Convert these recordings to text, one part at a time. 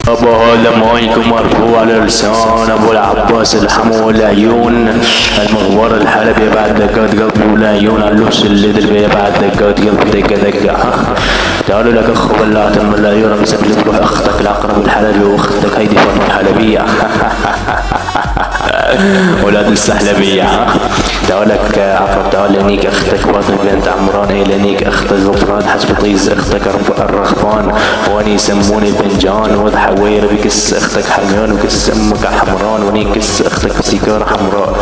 ابو هذا مايك مرفوع على لسان ابو العباس الحمو والعيون المغوار الحلبي بعد دقات قلبي والعيون على اللبس اللي بعد دقات قلبي دقة تعالوا لك اخو بلعت من العيون مسجل روح اختك العقرب الحلبي واختك هيدي فاطمة الحلبية ولاد السحلبية. تعال لك عقرب تعال لنيك اختك فاطمة بنت عمران هي لنيك اخت الزفران حسب طيز اختك الرخفان واني يسموني فنجان وذ حوير بكس اختك حميان وكس امك حمران واني كس اختك سيكار حمراء.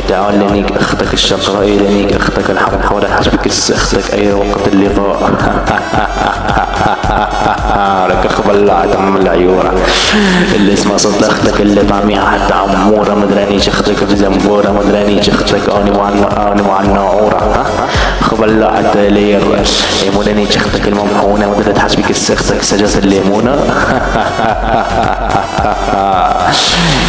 تعال لنيك اختك الشقراء هي لنيك اختك الحمراء حسب كس اختك اي وقت اللقاء. لك اخ بلعت من العيورة اللي اسمها صوت اختك اللي طعميها حتى عمورة مدرانيش اختك بزنبورة مدرانيش اختك اني مع الناعورة. اخ بلعت لير يمونانيش اختك الممحونة مدرت حسب كس اختك سجس الليمونة.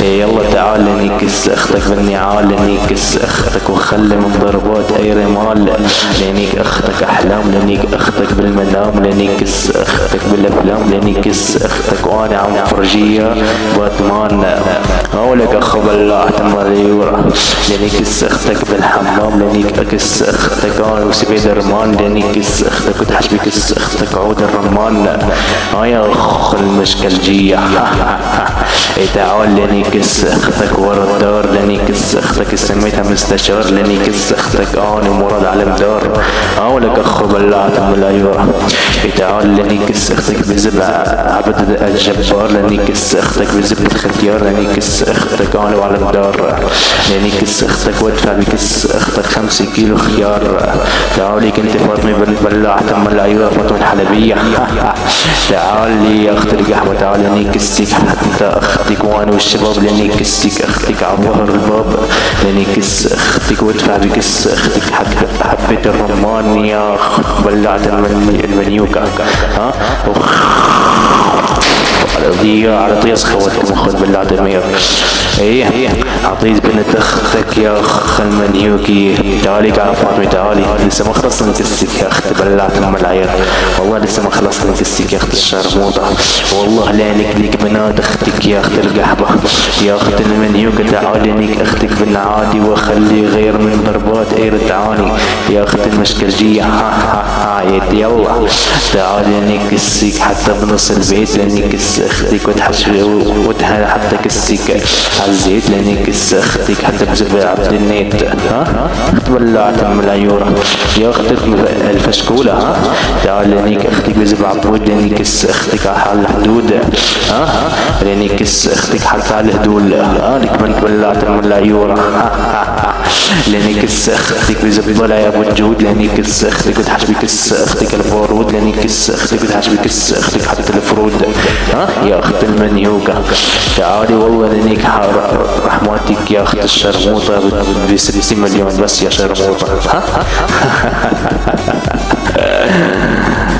يلا تعال لنيكس اختك بالنعال لنيكس اختك وخلي من ضربات اي رمال لنيك اختك احلام لنيك اختك بالمنام لنيكس اختك بالافلام لنيكس اختك وانا عم فرجية باتمان اولك اخ بلعت مريورة لنيكس اختك بالحمام لنيك اكس اختك انا وسبيدر مان لنيكس اختك وتحشبكس اختك عود الرمان يا اخ المشكلجية. تعال لنيكس اختك ورا الدار لنيكس اختك سميتها مستشار لنيكس اختك اني مراد على مدار اولك اخ بلعت من العيورة. تعال لنيكس اختك بزب عبد الجبار لنيكس اختك بزب الختيار لنيكس اختك اني وعلى مدار لنيكس اختك وادفع بكس اختك 5 كيلو خيار. تعالي انت فاطمة بنت بلعت من العيورة فاطمة الحلبية. تعالي يا اخت القحوة تعالي لنيكسك حتى اختك وانا والشباب لنيكسك اختك عبوهر الباب لنيكس اختك وادفع بكس اختك حبيت الرمان يا اخ بلعت المنيوكة دي على طيس خواتكم اخوات بلعت المير ايه عطيت بنت اختك يا اخ المنيوكي. تعالي على فاطمة تعالي لسه ما خلصت نكسك يا اخت بلعت ام العيال والله لسه ما خلصت نكسك يا اخت الشرموطة والله لانك ليك بنات اختك يا اخت القحبة يا اخت المنيوكة. تعالي ليك اختك بالعادي وخلي غير من ضربات اير تعاني يا اخت المشكلجية. يلا تعالي نكسك حتى بنص البيت لنكس اختك وتحل حتى كسك عالزيت لنكس اختك حتى بزبع عبد النيت اخت بلعت من العيورة يا اخت الفشكولة. تعالي لنيك اختك بزبع عبود لنكس اختك على الحدود لنكس اختك حتى على الهدول لك بنت بلعت من العيورة لنكس اختك بزبالة يا ابو الجود لنكس اختك وتحشبكس اختك البارود لنكس اختك وتحشبكس اختك حتى الفرود يا اخت المنيوكة. تعالي والله لنيك رحماتك يا اخت الشرموطة ب60 مليون بس يا شرموطة.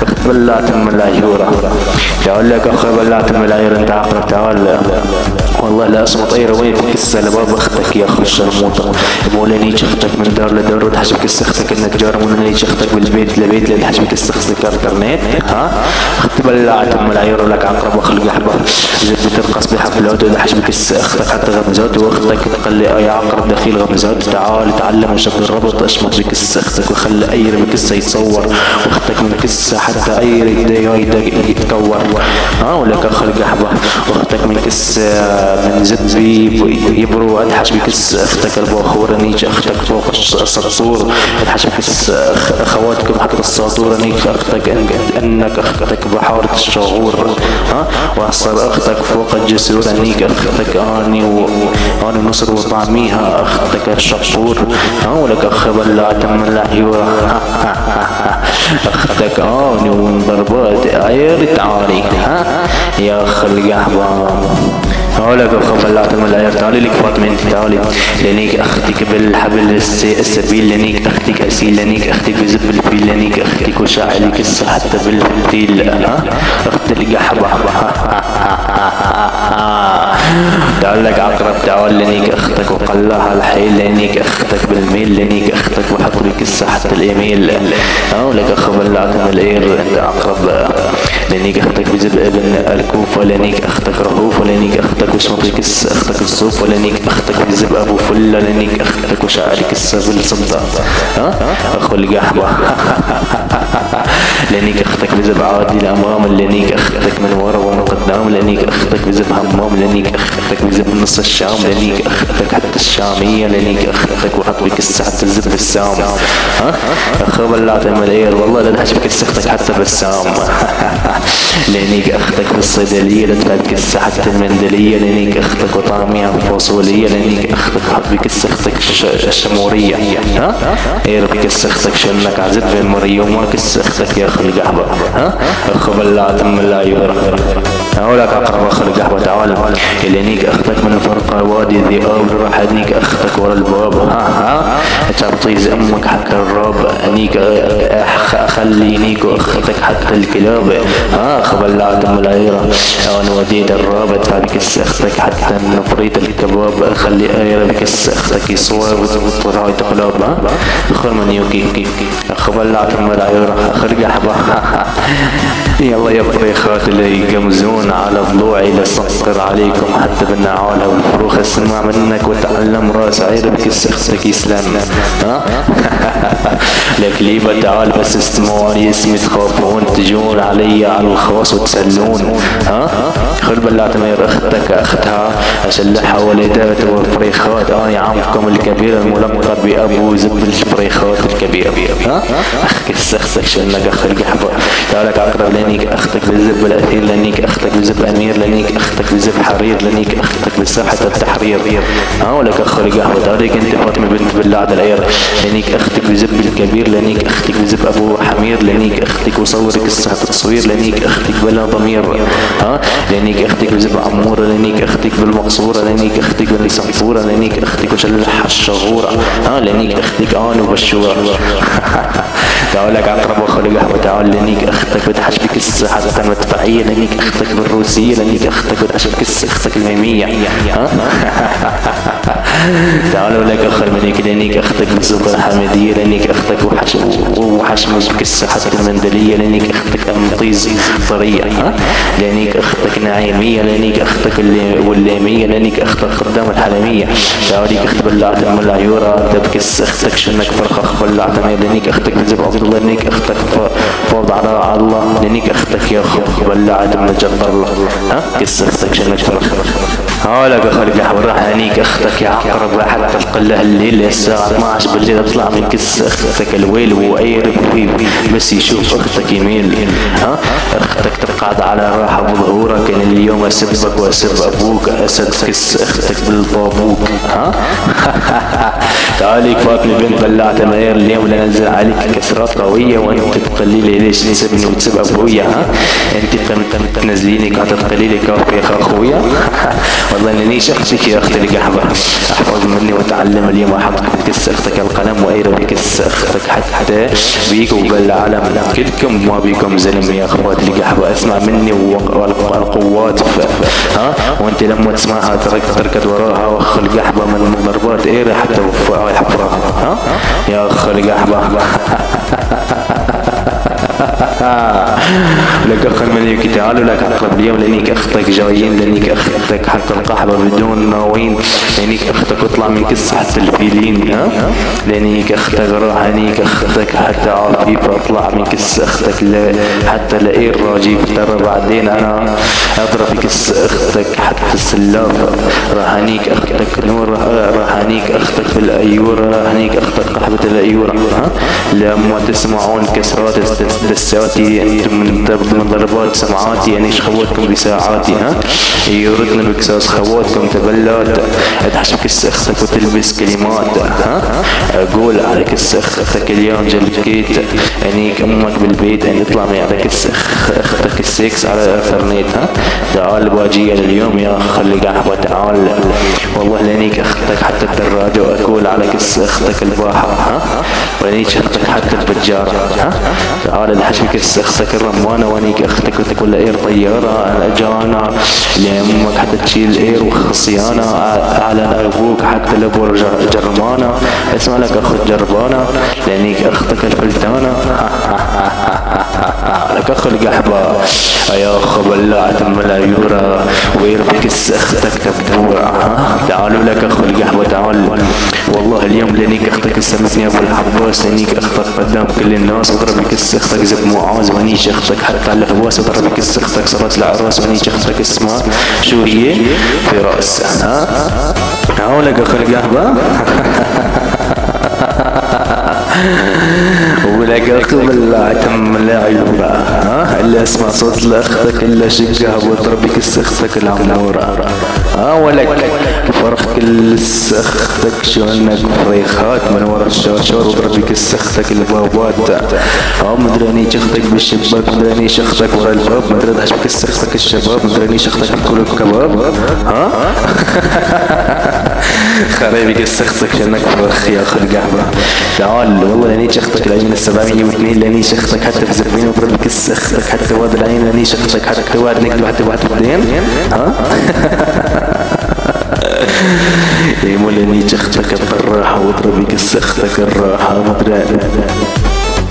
اخت بلعت من العيورة. تعال لك اخ بلعت من العيورة انت عقرب تعال والله لا اسمه طيرة وين تكسها لباب اختك يا اخ الشرموطة مولانيش اختك من دار لدار وتحشبكس اختك النجار مولانيش اختك بالبيت لبيت لتحشبكس اختك الانترنت اخت بلعت من العيورة لك عقرب واخ القحبة زبدة ترقص بحفلات وتحشبكس اختك حتى غمزات واختك تقلي يا عقرب دخيل غمزات. تعال تعلم شكل الربط اشمط بكس اختك وخلي اي بكسه يتصور واختك من كسه حتى اي يتكور ولك اخ القحبة واختك من كسه من زب يبرو ادحش بكس اختك الباخورة نيج اختك فوق السطور ادحش بكس اخواتكم حتى الساطورة نيج اختك انك اختك بحارة الشعور واحصر اختك فوق الجسور نيج اختك اني نصر وطعميها اختك الشطور ولك اخ بلعت من العيورة اختك اني وضربات عير تعالي يا اخ القحبة هولك اخ بلعت من العيار. تعالي لك فاطمة انت تعالي لنيك اختك بالحبل السبيل لنيك اختك اسيل لنيك اختك بزب الفيل لنيك اختك وشاعلك حتى بالفتيل اخت القحبة تعال لك عقرب تعال لنيك اختك وقلعها الحيل لنيك اختك بالميل لنيك اختك وحط بكسة حتى الايميل. ولك اخ بلعت من القير انت عقرب لنيك اختك بجيب ابن الكوفة لنيك اختك رهوفة لنيك اختك وشمط بكس اختك الصوفة لنيك اختك بجيب ابو فلة لنيك اختك وشعر كسة بالصدى. اخو القحبة لنيك اختك بجيب عادي الامام لنيك اختك من ورا ومن قدام لنيك اختك بجيب همام لنيك اختك بجيب نص الشام لنيك اختك حتى الشامية لنيك اختك وحط بكسة حتى الزب السام. اخو بلعت من القير والله لا تحش بكسة اختك حتى بالسام. لنيك اختك بالصيدلية لا تكسة حتى المندلية لنيك اختك وطعميها فاصولية لنيك اختك حط بكسة اختك الشمورية. اير بكسة اختك شنك عزت بين مريم وما كسة اختك يا اخي القحبة. اخو بلعت من لا يورا هولك عقرب اخ القحبة تعال لنيك اختك من فرقة وادي ذئاب راح ادنيك اختك ورا الباب. تعطيز امك حتى الراب انيك اخلينيك واختك حتى الكلاب. اخ بلعت من العيرة انا وديت الراب ادفع بكسة اختك حتى نفريت الكباب اخلي ايرة بكسة اختك يصور وطلعي تقلاب. اخو من يوكي اخ بلعت من العيرة اخ القحبة يلا يا فريخات اللي يقمزون على ضلوعي لصقر عليكم حتى بالنعالة والفروخ اسمع منك وتعلم راس عير بكسة اختك يسلم. لك ليبا تعال بس استمعوني اسمي تخافون تجون علي على الخاص وتسلون. خل بلعت مير اختك اختها اشلحها وليدات والفريخات انا عمكم الكبير الملقب بابو زب الفريخات الكبير. كسة اختك شنك اخ القحبة تعالك عقرب لنيك اختك بالزب الاثير لنيك اختك بزب امير لنيك اختك بزب حرير لنيك اختك بساحة التحرير. ولك اخ القحبة تعالك انت فاطمة بنت بلعت العير لنيك اختك بزب الكبير لنيك اختك بزب ابو حمير لنيك اختك وصورك الساعة التصوير لنيك اختك بلا ضمير. لنيك اختك بزب عمورة لنيك اختك بالمقصورة لنيك اختك بالسنفورة لنيك اختك وشلح الشغورة. لنيك اختك انا وبشورة. تعالك عقرب اخ القحبة تعال لنيك اختك بتحش بكسة حتى المدفعية لنيك اختك بالروسية لنيك اختك بتحش بكسة اختك الميمية. تعالوا لك اخ الملك لنيك اختك بالزبرة الحمدية لنيك اختك وحشمز بكسة حتى المندلية لنيك اختك امطيز طرية. لنيك اختك نعيمية لنيك اختك والليمية لنيك اختك قدام الحلمية. تعاليك اخت بلعت من العيورة تبكس اختك شنك فرخ اخ بلعت لنيك اختك بزب عبد الله لنيك اختك فوض على الله لنيك اختك يا اخو بلعت من الجبر الله. كس اختك شنك فرخ. هولك اخ القحبة راح هنيك اختك يا عقرب حتى القله الليل الساعة 12 بالليل اطلع من كس اختك الويل وعير بس يشوف اختك يميل. اختك تقعد على راحة بظهورك ان اليوم اسبك واسب ابوك اسد كس اختك بالطابوك. تعالي فاطمة بنت بلعت العير اليوم لننزل عليك كسرات قوية وانت تقلي لي ليش تسبني وتسب ابويا. انت تنزليني كانت تقلي لي كافي يا اخويا. والله انني شختك يا اختي القحبة احفظ مني وتعلم اليوم احط بكس اختك القلم وايرة بكس اختك حتى بيكم بالعالم كلكم ما بيكم زلم يا اخواتي القحبة اسمع مني والقوات وانت لما تسمعها تركت وراها واخ القحبة من ضربات ايرة حتى وفاء حفرها. يا اخ القحبة لك اخ الملك تعالوا لك عقرب اليوم لنيك اختك جايين لنيك اختك حتى القحبة بدون ناوين لنيك اختك اطلع من كس حتى الفيلين. لنيك اختك راح هنيك اختك حتى عاطفة اطلع من كس اختك حتى لقير راجيف ترى بعدين انا اضرب كس اختك حتى السلافة. راح هنيك اختك نور راح هنيك اختك في الايورة راح هنيك اختك قحبة الايورة. لما تسمعون كسرات دساتي انتم من ضربات سمعاتي يعني خواتكم بساعاتي. يردنا بكساس خواتكم تبلات ادحش بكس اختك وتلبس كلمات. اقول على كس اختك اليوم جلكيت انيك امك بالبيت ان يطلع معي على كس اختك السكس على الانترنت. تعال باجي اليوم يا اخ اللي قحبة تعال والله لانيك اختك حتى الدراجة واقول على كس اختك الباحة ولانيك اختك حتى الفجارة. تعال ادحش بكس كس اختك الرمانة وانيك اختك وتقول اير طيارة اجانا لامك حتى تشيل اير وخصيانة اعلن ابوك حتى لابو جرمانة اسمع لك اخو جربانة لانيك اختك الفلتانة لك اخو القحبة يا اخو بلعت ام العيورة ويربي كس اختك تبورة. تعالوا لك اخو القحبة تعال والله اليوم لانيك اختك استمتني ابو الحباس لانيك اختك قدام كل الناس وضرب كس اختك زب معاذ وانيش اختك حتى على الهواس وضرب كس اختك صارت العراس وانيش اختك اسمها شو هي في راسها. تعالوا لك اخو القحبة ولك اخو بلعت ام العيورة الا اسمع صوت لاختك الا شقها وضرب كس اختك العمورة. ولك فرخ كس اختك شونك فريخات من ورا الشاشور وضرب كس اختك البابات. مدري اني اختك بالشباك مدري اني اختك ورا الباب مدري ادهش بكس اختك الشباب مدري اني اختك بكل الكباب. خريبي كس اختك شونك فرخ يا اخو القحبة. تعال والله لانيش اختك العين 702 لانيش اختك حتى في زبين وضرب كس اختك حتى واد العين لانيش اختك حتى واد نقل حتى واحد الدين. يمو لانيش اختك بالراحة واضربي كس اختك الراحة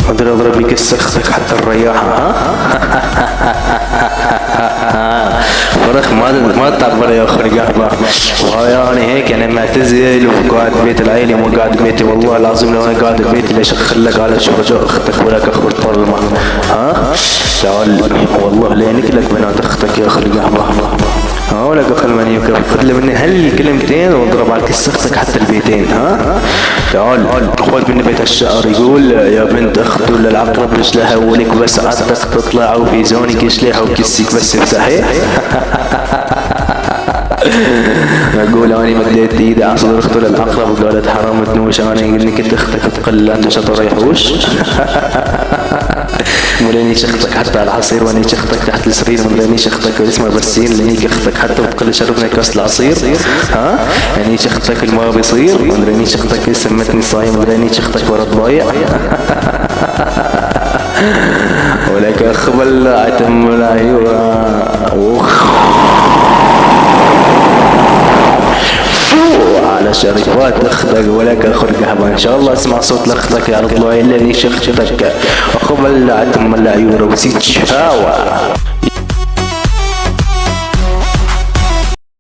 مدري اضربي كس اختك حتى الرياحة. فرخ ما تعبر يا اخو القحبة. ويعني هيك انا معتزل وقاعد بيت العيلة مو قاعد بيتي والله العظيم لو انا قاعد بيتي ليش اخلك على شرجاء اختك ولك اخو الطلمة. تعال والله لينك لك بنات اختك يا اخو القحبة. ولك اخو المنيوك خذ لي مني هالكلمتين واضرب على كس اختك حتى البيتين. تعال خذ مني بيت الشعر يقول يا بنت اخت ولا العقرب رجلها ولك بس عدتك تطلع وفي زونك يشليها وكسيك بس افتحي. اقول اني مديت ايدي على صدر اخته للعقرب وقالت حرام تنوش انا انك انت اختك تقل انت شطر يحوش. مولانيش اختك حتى على العصير وانيش اختك تحت السرير مولانيش اختك اسمها برسين لانيك اختك حتى بتقل شربنا كاس العصير. لانيش اختك الماء بيصير مولانيش اختك سمتني صايم مولانيش اختك ورا الضايع. ولك اخ بلعت ام العيورة على شريفات اختك ولك اخو القحبة. ان شاء الله اسمع صوت لاختك على طلوعي لاني شختك اخو بلعت ام العيورة وزيد شهاوة.